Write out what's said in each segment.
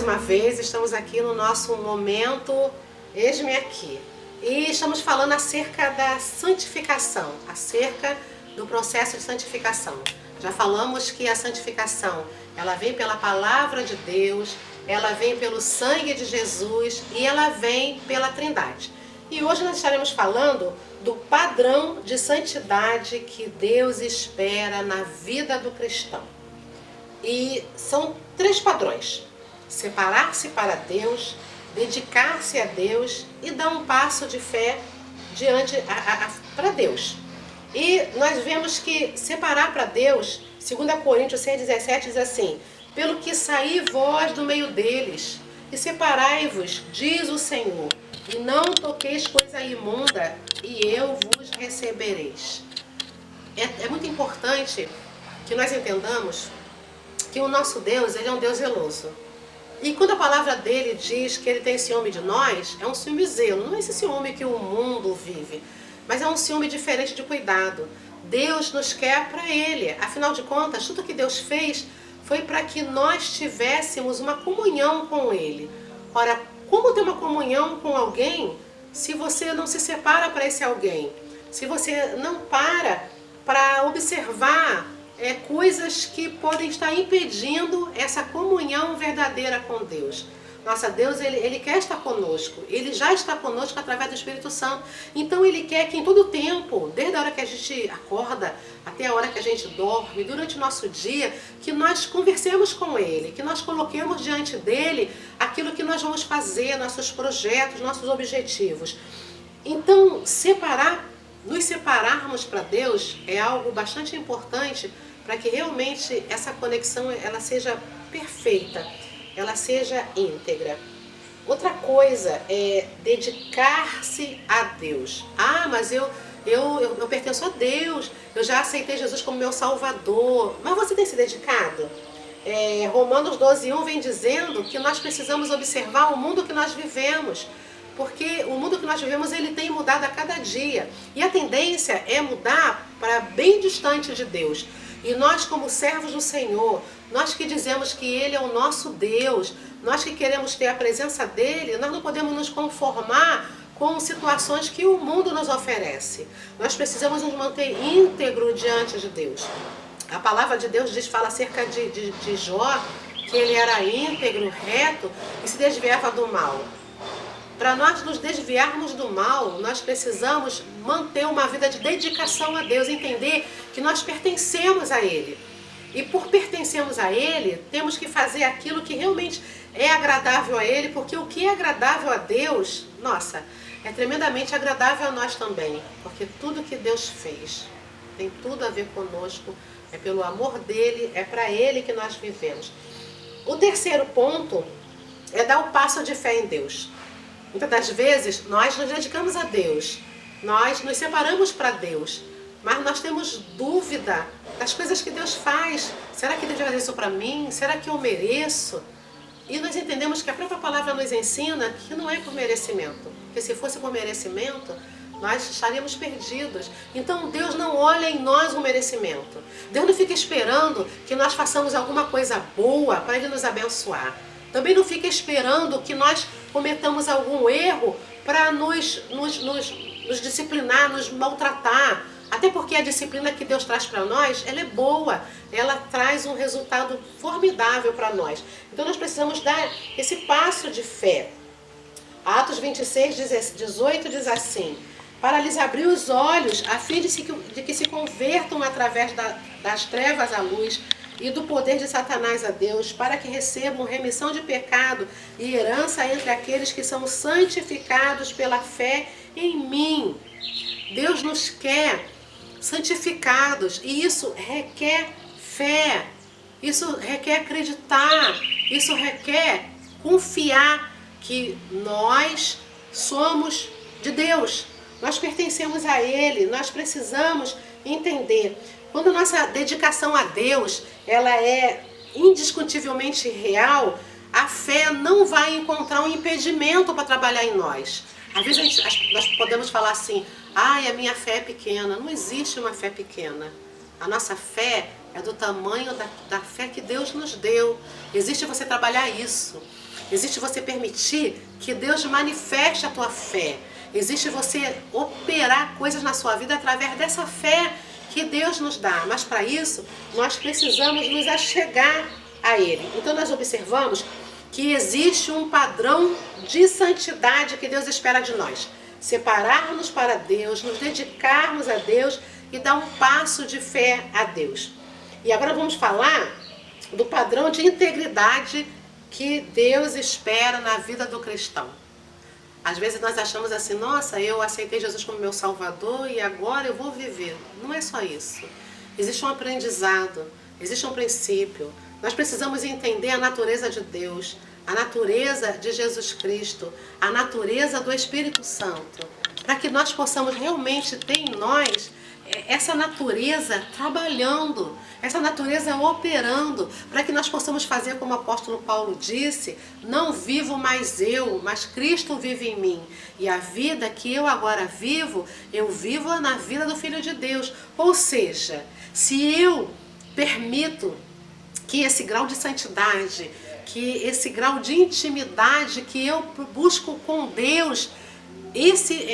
mais uma vez, estamos aqui no nosso momento Eis-me Aqui. E estamos falando acerca da santificação, acerca do processo de santificação. Já falamos que a santificação, ela vem pela palavra de Deus, ela vem pelo sangue de Jesus e ela vem pela Trindade. E hoje nós estaremos falando do padrão de santidade que Deus espera na vida do cristão. E são 3 padrões: separar-se para Deus, dedicar-se a Deus e dar um passo de fé diante para Deus. E nós vemos que separar para Deus, 2 Coríntios 6,17 diz assim: pelo que saí vós do meio deles, e separai-vos, diz o Senhor, e não toqueis coisa imunda, e eu vos recebereis. É muito importante que nós entendamos que o nosso Deus, ele é um Deus zeloso. E quando a palavra dele diz que ele tem ciúme de nós, é um ciúme zelo. Não é esse ciúme que o mundo vive, mas é um ciúme diferente de cuidado. Deus nos quer para ele. Afinal de contas, tudo que Deus fez foi para que nós tivéssemos uma comunhão com ele. Ora, como ter uma comunhão com alguém se você não se separa para esse alguém? Se você não para observar coisas que podem estar impedindo essa comunhão verdadeira com Deus. Nossa, Deus, ele quer estar conosco. Ele já está conosco através do Espírito Santo. Então Ele quer que em todo tempo, desde a hora que a gente acorda até a hora que a gente dorme, durante o nosso dia, que nós conversemos com Ele, que nós coloquemos diante dEle aquilo que nós vamos fazer, nossos projetos, nossos objetivos. Então, nos separarmos para Deus é algo bastante importante para que realmente essa conexão ela seja perfeita, ela seja íntegra. Outra coisa é dedicar-se a Deus. Ah, mas eu pertenço a Deus, eu já aceitei Jesus como meu Salvador. Mas você tem se dedicado? Romanos 12:1 vem dizendo que nós precisamos observar o mundo que nós vivemos. Porque o mundo que nós vivemos, ele tem mudado a cada dia. E a tendência é mudar para bem distante de Deus. E nós, como servos do Senhor, nós que dizemos que Ele é o nosso Deus, nós que queremos ter a presença dEle, nós não podemos nos conformar com situações que o mundo nos oferece. Nós precisamos nos manter íntegro diante de Deus. A palavra de Deus fala acerca de Jó, que ele era íntegro, reto e se desviava do mal. Para nós nos desviarmos do mal, nós precisamos manter uma vida de dedicação a Deus, entender que nós pertencemos a Ele. E por pertencermos a Ele, temos que fazer aquilo que realmente é agradável a Ele, porque o que é agradável a Deus, nossa, é tremendamente agradável a nós também. Porque tudo que Deus fez tem tudo a ver conosco, é pelo amor dEle, é para Ele que nós vivemos. O terceiro ponto é dar o passo de fé em Deus. Muitas das vezes nós nos dedicamos a Deus, nós nos separamos para Deus, mas nós temos dúvida das coisas que Deus faz. Será que Deus vai fazer isso para mim? Será que eu mereço? E nós entendemos que a própria palavra nos ensina que não é por merecimento, porque se fosse por merecimento, nós estaríamos perdidos. Então Deus não olha em nós o merecimento. Deus não fica esperando que nós façamos alguma coisa boa para Ele nos abençoar. Também não fica esperando que nós cometamos algum erro para nos disciplinar, nos maltratar. Até porque a disciplina que Deus traz para nós, ela é boa, ela traz um resultado formidável para nós. Então nós precisamos dar esse passo de fé. Atos 26:18 diz assim: para lhes abrir os olhos, a fim de que se convertam através das trevas à luz, e do poder de Satanás a Deus, para que recebam remissão de pecado e herança entre aqueles que são santificados pela fé em mim. Deus nos quer santificados e isso requer fé, isso requer acreditar, isso requer confiar que nós somos de Deus, nós pertencemos a Ele, nós precisamos entender. Quando a nossa dedicação a Deus ela é indiscutivelmente real, a fé não vai encontrar um impedimento para trabalhar em nós. Às vezes nós podemos falar assim: ai, a minha fé é pequena. Não existe uma fé pequena. A nossa fé é do tamanho da fé que Deus nos deu. Existe você trabalhar isso. existe você permitir que Deus manifeste a tua fé, existe você operar coisas na sua vida através dessa fé que Deus nos dá. Mas para isso, nós precisamos nos achegar a Ele. Então nós observamos que existe um padrão de santidade que Deus espera de nós. Separar-nos para Deus, nos dedicarmos a Deus e dar um passo de fé a Deus. E agora vamos falar do padrão de integridade que Deus espera na vida do cristão. Às vezes nós achamos assim, nossa, eu aceitei Jesus como meu Salvador e agora eu vou viver. Não é só isso. Existe um aprendizado, existe um princípio. Nós precisamos entender a natureza de Deus, a natureza de Jesus Cristo, a natureza do Espírito Santo, para que nós possamos realmente ter em nós essa natureza trabalhando, essa natureza operando, para que nós possamos fazer como o apóstolo Paulo disse, não vivo mais eu, mas Cristo vive em mim. E a vida que eu agora vivo, eu vivo na vida do Filho de Deus. Ou seja, se eu permito que esse grau de santidade, que esse grau de intimidade que eu busco com Deus,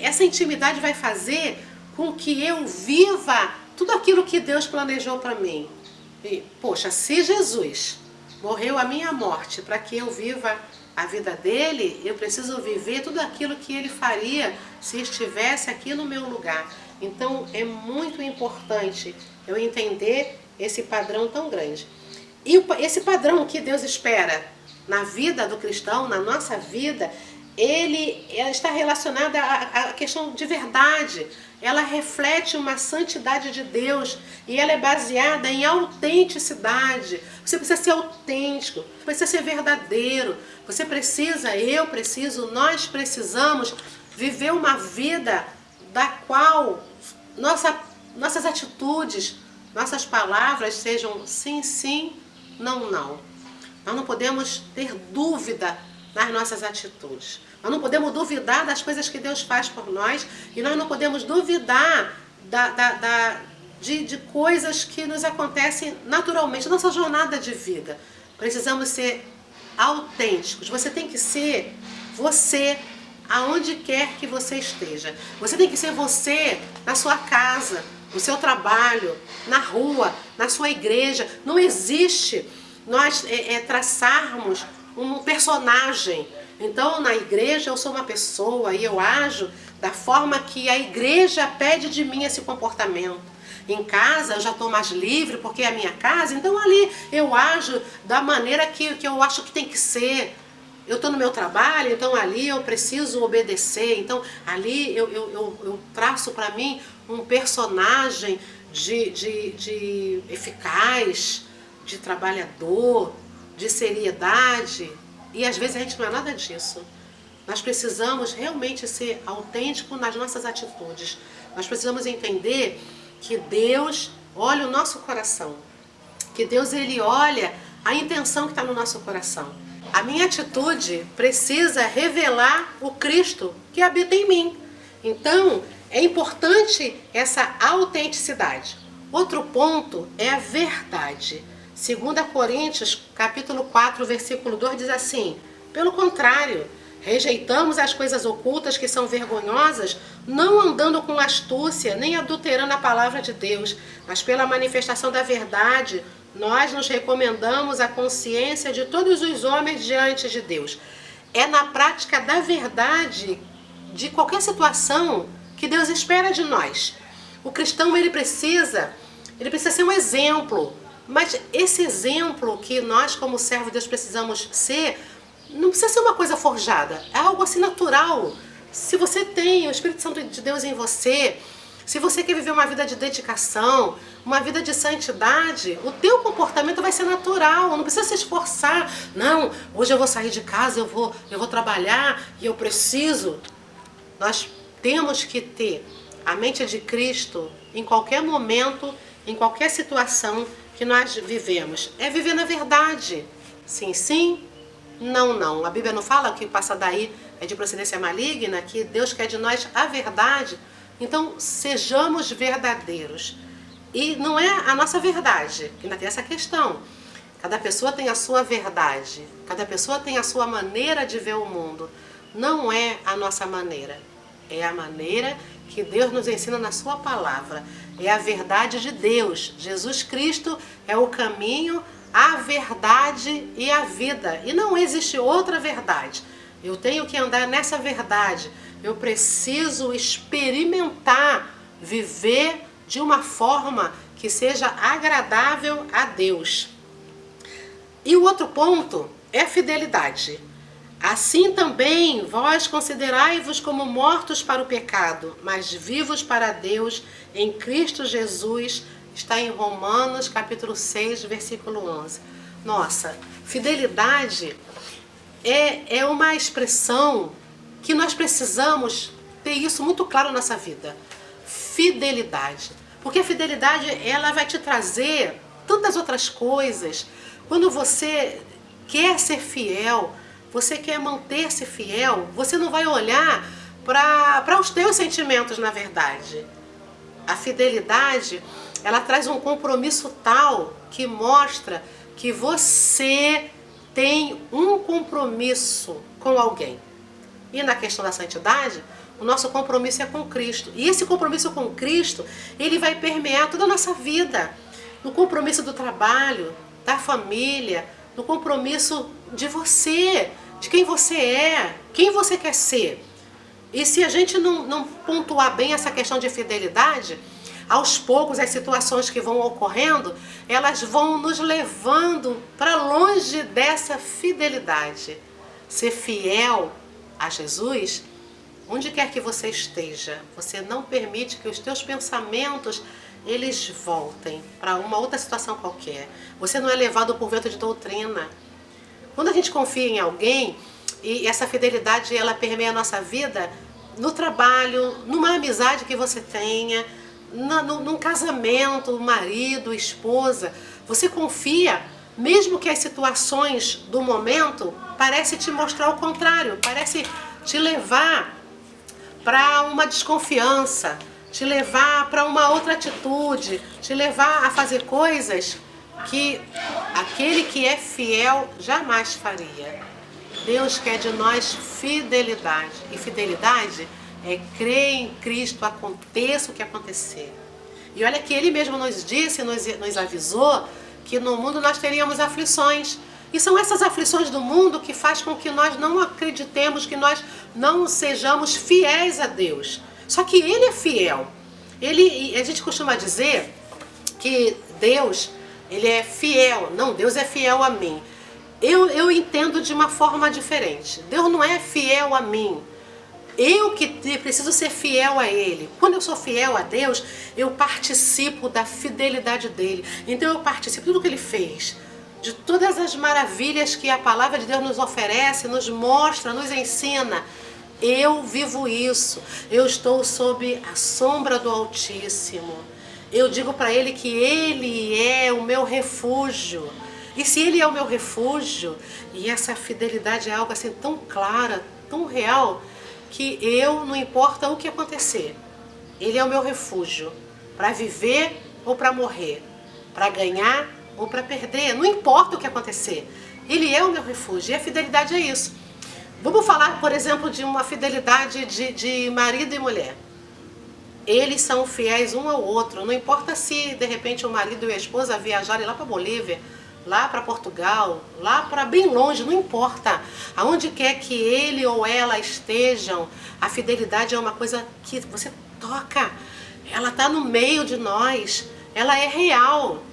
essa intimidade vai fazer com que eu viva tudo aquilo que Deus planejou para mim. E, poxa, se Jesus morreu a minha morte para que eu viva a vida dele, eu preciso viver tudo aquilo que ele faria se estivesse aqui no meu lugar. Então é muito importante eu entender esse padrão tão grande. E esse padrão que Deus espera na vida do cristão, na nossa vida, ela está relacionada à questão de verdade. Ela reflete uma santidade de Deus e ela é baseada em autenticidade. Você precisa ser autêntico, precisa ser verdadeiro. Você precisa, eu preciso, nós precisamos viver uma vida da qual nossas atitudes, nossas palavras sejam sim, sim, não, não. Nós não podemos ter dúvida nas nossas atitudes. Nós não podemos duvidar das coisas que Deus faz por nós e nós não podemos duvidar de coisas que nos acontecem naturalmente, nossa jornada de vida. Precisamos ser autênticos. Você tem que ser você aonde quer que você esteja. Você tem que ser você na sua casa, no seu trabalho, na rua, na sua igreja. Não existe nós traçarmos um personagem. Então, na igreja eu sou uma pessoa e eu ajo da forma que a igreja pede de mim esse comportamento. Em casa eu já estou mais livre porque é a minha casa, então ali eu ajo da maneira que eu acho que tem que ser. Eu estou no meu trabalho, então ali eu preciso obedecer. Então ali eu traço para mim um personagem de eficaz, de trabalhador, de seriedade. E às vezes a gente não é nada disso. Nós precisamos realmente ser autênticos nas nossas atitudes. Nós precisamos entender que Deus olha o nosso coração. Que Deus ele olha a intenção que está no nosso coração. A minha atitude precisa revelar o Cristo que habita em mim. Então, é importante essa autenticidade. Outro ponto é a verdade. 2 Coríntios, capítulo 4, versículo 2 diz assim: pelo contrário, rejeitamos as coisas ocultas que são vergonhosas, não andando com astúcia, nem adulterando a palavra de Deus, mas pela manifestação da verdade, nós nos recomendamos a consciência de todos os homens diante de Deus. É na prática da verdade de qualquer situação que Deus espera de nós. O cristão ele precisa ser um exemplo. Mas esse exemplo que nós, como servos de Deus, precisamos ser, não precisa ser uma coisa forjada. É algo assim natural. Se você tem o Espírito Santo de Deus em você, se você quer viver uma vida de dedicação, uma vida de santidade, o teu comportamento vai ser natural. Não precisa se esforçar. Não, hoje eu vou sair de casa, eu vou trabalhar e eu preciso. Nós temos que ter a mente de Cristo em qualquer momento, em qualquer situação que nós vivemos. É viver na verdade. Sim, sim, não, não. A Bíblia não fala que passa daí é de procedência maligna, que Deus quer de nós a verdade. Então, sejamos verdadeiros. E não é a nossa verdade, ainda tem essa questão. Cada pessoa tem a sua verdade, cada pessoa tem a sua maneira de ver o mundo. Não é a nossa maneira, é a maneira que Deus nos ensina na sua palavra. É a verdade de Deus. Jesus Cristo é o caminho, a verdade e a vida. E não existe outra verdade. Eu tenho que andar nessa verdade. Eu preciso experimentar, viver de uma forma que seja agradável a Deus. E o outro ponto é a fidelidade. Assim também vós considerai-vos como mortos para o pecado, mas vivos para Deus em Cristo Jesus. Está em Romanos capítulo 6, versículo 11. Nossa, fidelidade é uma expressão que nós precisamos ter isso muito claro na nossa vida. Fidelidade. Porque a fidelidade, ela vai te trazer tantas outras coisas. Quando você quer ser fiel, você quer manter-se fiel, você não vai olhar para os teus sentimentos, na verdade. A fidelidade, ela traz um compromisso tal que mostra que você tem um compromisso com alguém. E na questão da santidade, o nosso compromisso é com Cristo. E esse compromisso com Cristo, ele vai permear toda a nossa vida. No compromisso do trabalho, da família, no compromisso de você, de quem você é, quem você quer ser. E se a gente não pontuar bem essa questão de fidelidade, aos poucos as situações que vão ocorrendo, elas vão nos levando para longe dessa fidelidade. Ser fiel a Jesus, onde quer que você esteja, você não permite que os teus pensamentos eles voltem para uma outra situação qualquer. Você não é levado por vento de doutrina. Quando a gente confia em alguém, e essa fidelidade ela permeia a nossa vida, no trabalho, numa amizade que você tenha, num casamento, marido, esposa, você confia, mesmo que as situações do momento parecem te mostrar o contrário, parece te levar para uma desconfiança, te levar para uma outra atitude, te levar a fazer coisas que aquele que é fiel jamais faria. Deus quer de nós fidelidade. E fidelidade é crer em Cristo, aconteça o que acontecer. E olha que Ele mesmo nos disse, nos avisou, que no mundo nós teríamos aflições. E são essas aflições do mundo que faz com que nós não acreditemos, que nós não sejamos fiéis a Deus. Só que Ele é fiel. A gente costuma dizer que Deus, Ele é fiel. Não, Deus é fiel a mim. Eu entendo de uma forma diferente. Deus não é fiel a mim. Eu que preciso ser fiel a Ele. Quando eu sou fiel a Deus, eu participo da fidelidade dEle. Então eu participo de tudo que Ele fez, de todas as maravilhas que a palavra de Deus nos oferece, nos mostra, nos ensina. Eu vivo isso. Eu estou sob a sombra do Altíssimo. Eu digo para Ele que Ele é o meu refúgio. E se Ele é o meu refúgio, e essa fidelidade é algo assim tão clara, tão real, que eu, não importa o que acontecer, Ele é o meu refúgio, para viver ou para morrer, para ganhar ou para perder, não importa o que acontecer, Ele é o meu refúgio, e a fidelidade é isso. Vamos falar, por exemplo, de uma fidelidade de marido e mulher. Eles são fiéis um ao outro, não importa se de repente o marido e a esposa viajarem lá para Bolívia, lá para Portugal, lá para bem longe, não importa. Aonde quer que ele ou ela estejam, a fidelidade é uma coisa que você toca. Ela está no meio de nós, ela é real.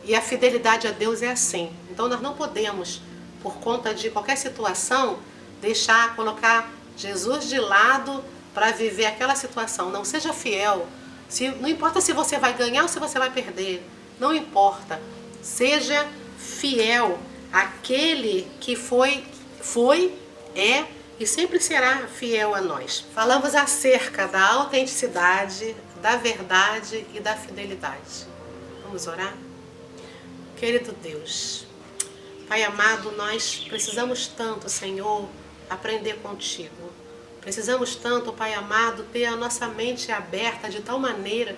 E a fidelidade a Deus é assim. Então nós não podemos, por conta de qualquer situação, colocar Jesus de lado para viver aquela situação. Não, seja fiel. Não importa se você vai ganhar ou se você vai perder. Não importa. Seja fiel àquele que foi, é e sempre será fiel a nós. Falamos acerca da autenticidade, da verdade e da fidelidade. Vamos orar? Querido Deus, Pai amado, nós precisamos tanto, Senhor, aprender contigo. Precisamos tanto, Pai amado, ter a nossa mente aberta de tal maneira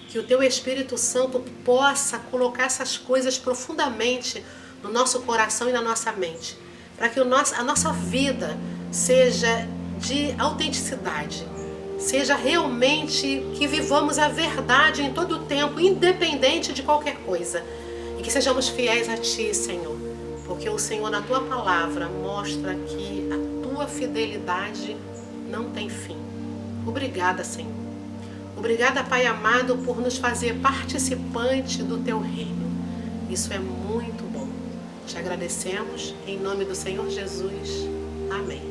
que o Teu Espírito Santo possa colocar essas coisas profundamente no nosso coração e na nossa mente, para que a nossa vida seja de autenticidade, seja realmente que vivamos a verdade em todo o tempo, independente de qualquer coisa, e que sejamos fiéis a Ti, Senhor, porque o Senhor, na Tua palavra, mostra que a Tua fidelidade não tem fim. Obrigada, Senhor. Obrigada, Pai amado, por nos fazer participante do Teu reino. Isso é muito bom. Te agradecemos em nome do Senhor Jesus. Amém.